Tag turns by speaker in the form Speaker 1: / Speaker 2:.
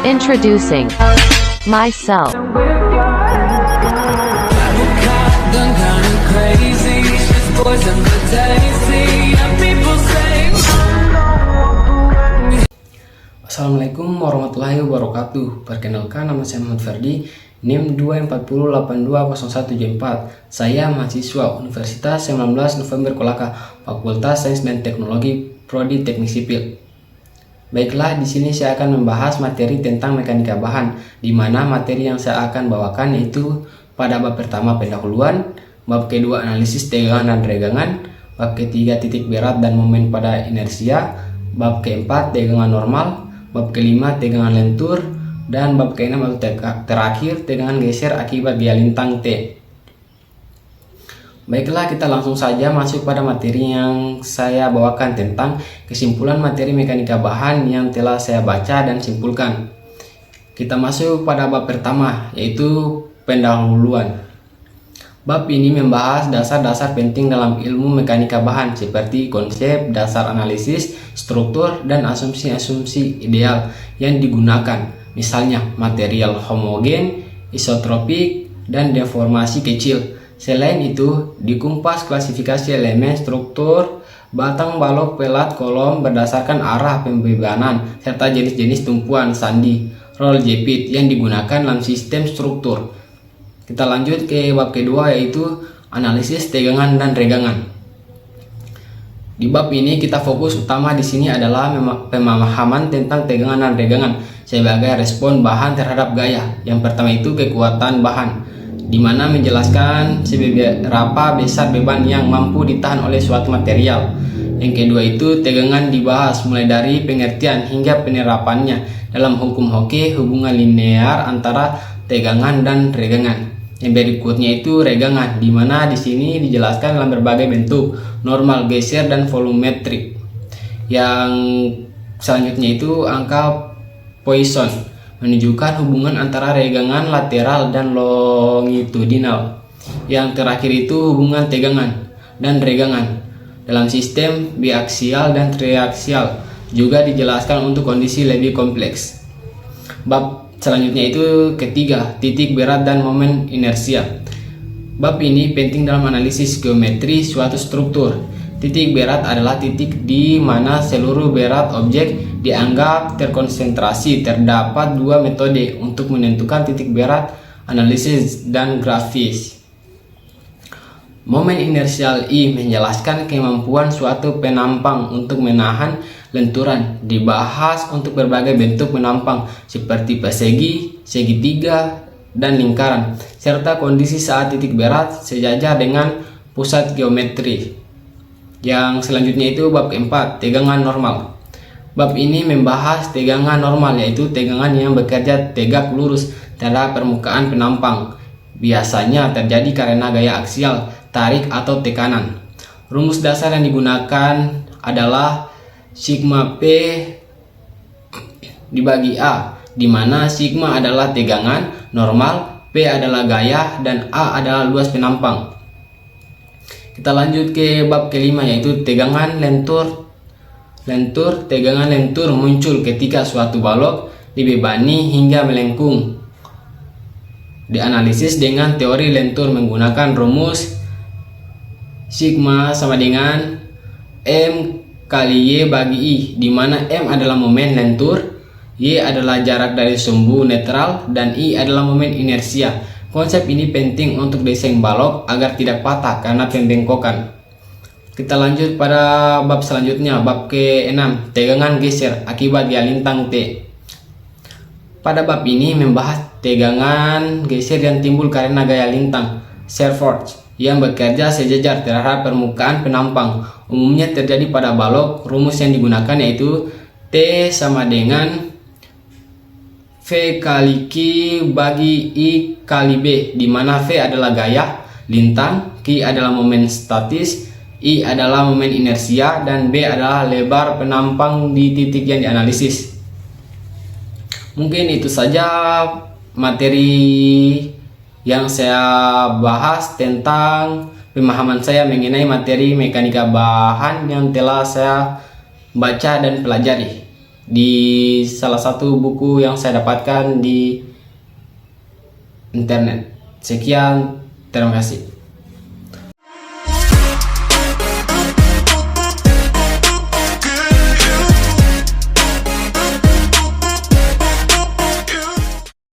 Speaker 1: Introducing myself.
Speaker 2: Assalamualaikum warahmatullahi wabarakatuh. Perkenalkan, nama saya Muhammad Ferdi, NIM 240820174. Saya mahasiswa Universitas 19 November Kolaka, Fakultas Sains dan Teknologi, Prodi Teknik Sipil. Baiklah, di sini saya akan membahas materi tentang mekanika bahan, di mana materi yang saya akan bawakan yaitu pada bab pertama pendahuluan, bab kedua analisis tegangan dan regangan, bab ketiga titik berat dan momen pada inersia, bab keempat tegangan normal, bab kelima tegangan lentur, dan bab keenam atau terakhir tegangan geser akibat gaya lintang T. Baiklah, kita langsung saja masuk pada materi yang saya bawakan tentang kesimpulan materi mekanika bahan yang telah saya baca dan simpulkan. Kita masuk pada bab pertama, yaitu pendahuluan. Bab ini membahas dasar-dasar penting dalam ilmu mekanika bahan seperti konsep, dasar analisis, struktur, dan asumsi-asumsi ideal yang digunakan. Misalnya material homogen, isotropik, dan deformasi kecil. Selain itu, dikumpas klasifikasi elemen, struktur, batang, balok, pelat, kolom berdasarkan arah pembebanan, serta jenis-jenis tumpuan, sandi, roll jepit yang digunakan dalam sistem struktur. Kita lanjut ke bab kedua, yaitu analisis tegangan dan regangan. Di bab ini kita fokus utama di sini adalah pemahaman tentang tegangan dan regangan sebagai respon bahan terhadap gaya. Yang pertama itu kekuatan bahan, di mana menjelaskan seberapa besar beban yang mampu ditahan oleh suatu material. Yang kedua itu tegangan dibahas mulai dari pengertian hingga penerapannya dalam hukum Hooke, hubungan linear antara tegangan dan regangan. Yang berikutnya itu regangan, di mana di sini dijelaskan dalam berbagai bentuk, normal, geser, dan volumetrik. Yang selanjutnya itu angka Poisson, menunjukkan hubungan antara regangan lateral dan longitudinal. Yang terakhir itu hubungan tegangan dan regangan dalam sistem biaksial dan triaksial, juga dijelaskan untuk kondisi lebih kompleks. Bab selanjutnya itu ketiga, titik berat dan momen inersia. Bab ini penting dalam analisis geometri suatu struktur. Titik berat adalah titik di mana seluruh berat objek dianggap terkonsentrasi. Terdapat dua metode untuk menentukan titik berat, analisis dan grafis. Momen inersial I menjelaskan kemampuan suatu penampang untuk menahan lenturan. Dibahas untuk berbagai bentuk penampang seperti persegi, segitiga, dan lingkaran, serta kondisi saat titik berat sejajar dengan pusat geometri. Yang selanjutnya itu bab keempat, tegangan normal. Bab ini membahas tegangan normal, yaitu tegangan yang bekerja tegak lurus terhadap permukaan penampang. Biasanya terjadi karena gaya aksial, tarik atau tekanan. Rumus dasar yang digunakan adalah sigma P dibagi A, di mana sigma adalah tegangan normal, P adalah gaya, dan A adalah luas penampang. Kita lanjut ke bab kelima, yaitu tegangan lentur. Tegangan lentur muncul ketika suatu balok dibebani hingga melengkung. Dianalisis dengan teori lentur menggunakan rumus sigma sama dengan M kali Y bagi I, di mana M adalah momen lentur, Y adalah jarak dari sumbu netral, dan I adalah momen inersia. Konsep ini penting untuk desain balok agar tidak patah karena pembengkokan. Kita lanjut pada bab selanjutnya, bab ke-6, tegangan geser akibat gaya lintang T. Pada bab ini membahas tegangan geser yang timbul karena gaya lintang, shear force, yang bekerja sejajar terhadap permukaan penampang. Umumnya terjadi pada balok. Rumus yang digunakan yaitu T sama dengan V kali Q bagi I kali B, di mana V adalah gaya lintang, Q adalah momen statis, I adalah momen inersia, dan B adalah lebar penampang di titik yang dianalisis. Mungkin itu saja materi yang saya bahas tentang pemahaman saya mengenai materi mekanika bahan yang telah saya baca dan pelajari. di salah satu buku yang saya dapatkan di internet. Sekian, terima kasih.